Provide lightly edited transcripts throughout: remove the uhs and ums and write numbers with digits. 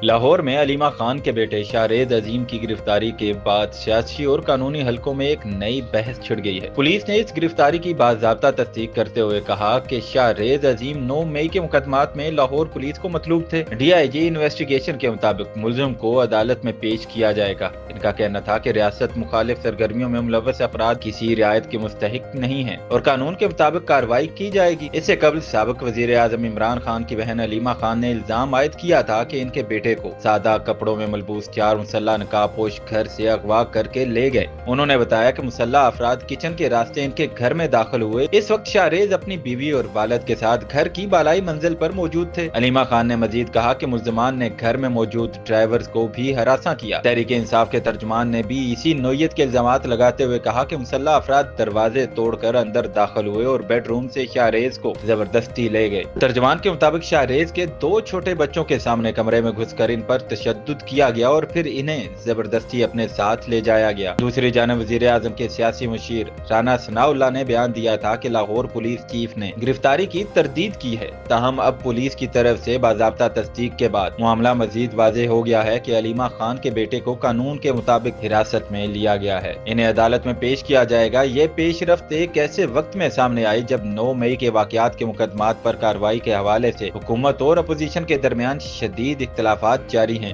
لاہور میں علیمہ خان کے بیٹے شاہریز عظیم کی گرفتاری کے بعد سیاسی اور قانونی حلقوں میں ایک نئی بحث چھڑ گئی ہے۔ پولیس نے اس گرفتاری کی باضابطہ تصدیق کرتے ہوئے کہا کہ شاہریز عظیم 9 مئی کے مقدمات میں لاہور پولیس کو مطلوب تھے۔ ڈی آئی جی انویسٹیگیشن کے مطابق ملزم کو عدالت میں پیش کیا جائے گا۔ ان کا کہنا تھا کہ ریاست مخالف سرگرمیوں میں ملوث افراد کسی رعایت کے مستحق نہیں ہیں اور قانون کے مطابق کارروائی کی جائے گی۔ اس سے قبل سابق وزیر اعظم عمران خان کی بہن علیمہ خان نے الزام عائد کیا تھا کہ ان کے بیٹے کو سادہ کپڑوں میں ملبوس 4 مسلح نقاب پوش گھر سے اغوا کر کے لے گئے۔ انہوں نے بتایا کہ مسلح افراد کچن کے راستے ان کے گھر میں داخل ہوئے۔ اس وقت شاہریز اپنی بیوی اور والد کے ساتھ گھر کی بالائی منزل پر موجود تھے۔ علیمہ خان نے مزید کہا کہ ملزمان نے گھر میں موجود ڈرائیورز کو بھی ہراساں کیا۔ تحریک انصاف کے ترجمان نے بھی اسی نوعیت کے الزامات لگاتے ہوئے کہا کہ مسلح افراد دروازے توڑ کر اندر داخل ہوئے اور بیڈ روم سے شاہریز کو زبردستی لے گئے۔ ترجمان کے مطابق شاہریز کے 2 چھوٹے بچوں کے سامنے کمرے میں گھس کر ان پر تشدد کیا گیا اور پھر انہیں زبردستی اپنے ساتھ لے جایا گیا۔ دوسری جانب وزیر اعظم کے سیاسی مشیر رانا ثناء اللہ نے بیان دیا تھا کہ لاہور پولیس چیف نے گرفتاری کی تردید کی ہے، تاہم اب پولیس کی طرف سے باضابطہ تصدیق کے بعد معاملہ مزید واضح ہو گیا ہے کہ علیمہ خان کے بیٹے کو قانون کے مطابق حراست میں لیا گیا ہے۔ انہیں عدالت میں پیش کیا جائے گا۔ یہ پیش رفت ایک ایسے وقت میں سامنے آئی جب 9 مئی کے واقعات کے مقدمات پر کارروائی کے حوالے سے حکومت اور اپوزیشن کے درمیان شدید اختلافات جاری ہیں۔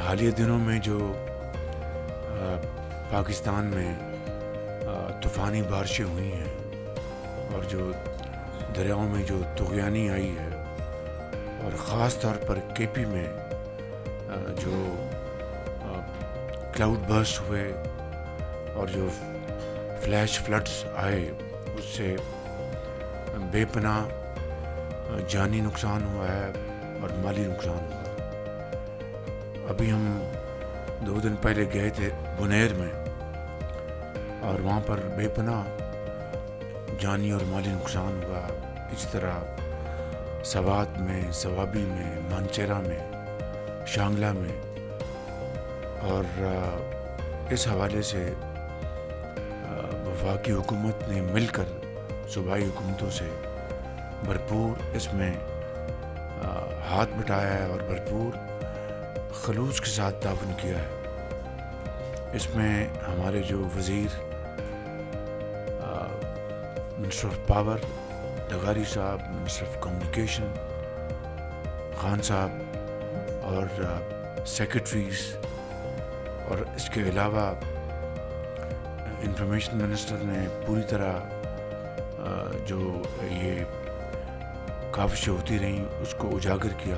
حالیہ دنوں میں جو پاکستان میں طوفانی بارشیں ہوئی ہیں اور جو دریاؤں میں جو طغیانی آئی ہے اور خاص طور پر کے پی میں جو کلاؤڈ برسٹ ہوئے اور جو فلیش فلڈز آئے، اس سے بے پناہ جانی نقصان ہوا ہے اور مالی نقصان ہوا۔ ابھی ہم 2 دن پہلے گئے تھے بنیر میں اور وہاں پر بے پناہ جانی اور مالی نقصان ہوا۔ اسی طرح سوات میں، سوابی میں، مانچیرہ میں، شانگلہ میں، اور اس حوالے سے وفاقی حکومت نے مل کر صوبائی حکومتوں سے بھرپور اس میں ہاتھ بٹایا ہے اور بھرپور خلوص کے ساتھ تعاون کیا ہے۔ اس میں ہمارے جو وزیر منسٹر آف پاور لغاری صاحب، منسٹر آف کمیونیکیشن خان صاحب اور سیکرٹریز، اور اس کے علاوہ انفارمیشن منسٹر نے پوری طرح جو یہ کاوشیں ہوتی رہیں اس کو اجاگر کیا۔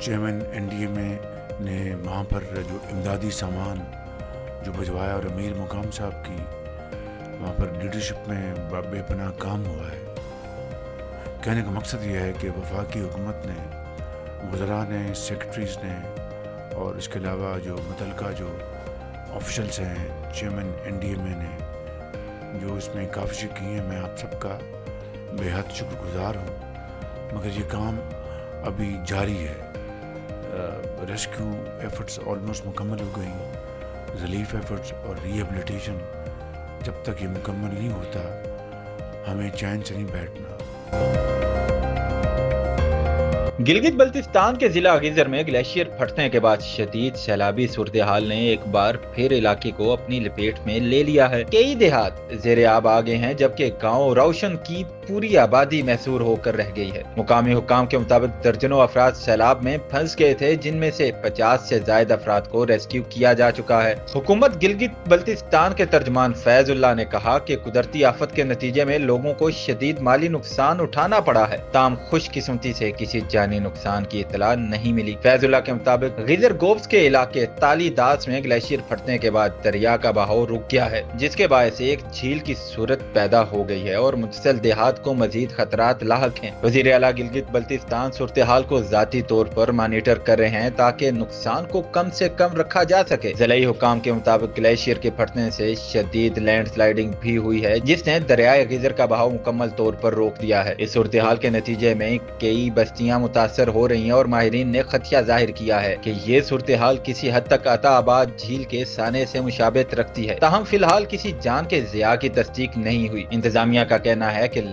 چیئرمین این ڈی اے میں نے وہاں پر جو امدادی سامان جو بھجوایا اور امیر مقام صاحب کی وہاں پر لیڈرشپ میں بے پناہ کام ہوا ہے۔ کہنے کا مقصد یہ ہے کہ وفاقی حکومت نے، وزراء نے، سیکرٹریز نے اور اس کے علاوہ جو متعلقہ جو آفیشلز ہیں، چیئرمین این ڈی اے میں نے جو اس میں کاوشیں کی ہیں، میں آپ سب کا بے حد شکر گزار ہوں۔ مگر یہ کام ابھی جاری ہے۔ ریسکیو ایفرٹس آلموسٹ مکمل ہو گئی، ریلیف ایفرٹس اور ری ایبلیٹیشن جب تک یہ مکمل نہیں ہوتا ہمیں چین سے نہیں بیٹھنا۔ گلگت بلتستان کے ضلع غیزر میں گلیشیئر پھٹنے کے بعد شدید سیلابی صورتحال نے ایک بار پھر علاقے کو اپنی لپیٹ میں لے لیا ہے۔ کئی دیہات زیر آب آ گئے ہیں جبکہ گاؤں روشن کی پوری آبادی محصور ہو کر رہ گئی ہے۔ مقامی حکام کے مطابق درجنوں افراد سیلاب میں پھنس گئے تھے، جن میں سے 50 سے زائد افراد کو ریسکیو کیا جا چکا ہے۔ حکومت گلگت بلتستان کے ترجمان فیض اللہ نے کہا کہ قدرتی آفت کے نتیجے میں لوگوں کو شدید مالی نقصان اٹھانا پڑا ہے، تاہم خوش قسمتی سے کسی جانی نقصان کی اطلاع نہیں ملی۔ فیض اللہ کے مطابق غیزر گوبس کے علاقے تالی داس میں گلیشیئر پھٹنے کے بعد دریا کا بہاؤ رک گیا ہے، جس کے باعث ایک جھیل کی صورت پیدا ہو گئی ہے اور متصل دیہات کو مزید خطرات لاحق ہیں۔ وزیر اعلیٰ گلگت بلتستان صورتحال کو ذاتی طور پر مانیٹر کر رہے ہیں تاکہ نقصان کو کم سے کم رکھا جا سکے۔ ضلعی حکام کے مطابق گلیشیئر کے پھٹنے سے شدید لینڈ سلائیڈنگ بھی ہوئی ہے، جس نے دریائے غیزر کا بہاؤ مکمل طور پر روک دیا ہے۔ اس صورتحال کے نتیجے میں کئی بستیاں متاثر ہو رہی ہیں اور ماہرین نے خدشہ ظاہر کیا ہے کہ یہ صورتحال کسی حد تک عطا آباد جھیل کے سانے سے مشابہت رکھتی ہے، تاہم فی الحال کسی جان کے ضیاع کی تصدیق نہیں ہوئی۔ انتظامیہ کا کہنا ہے کہ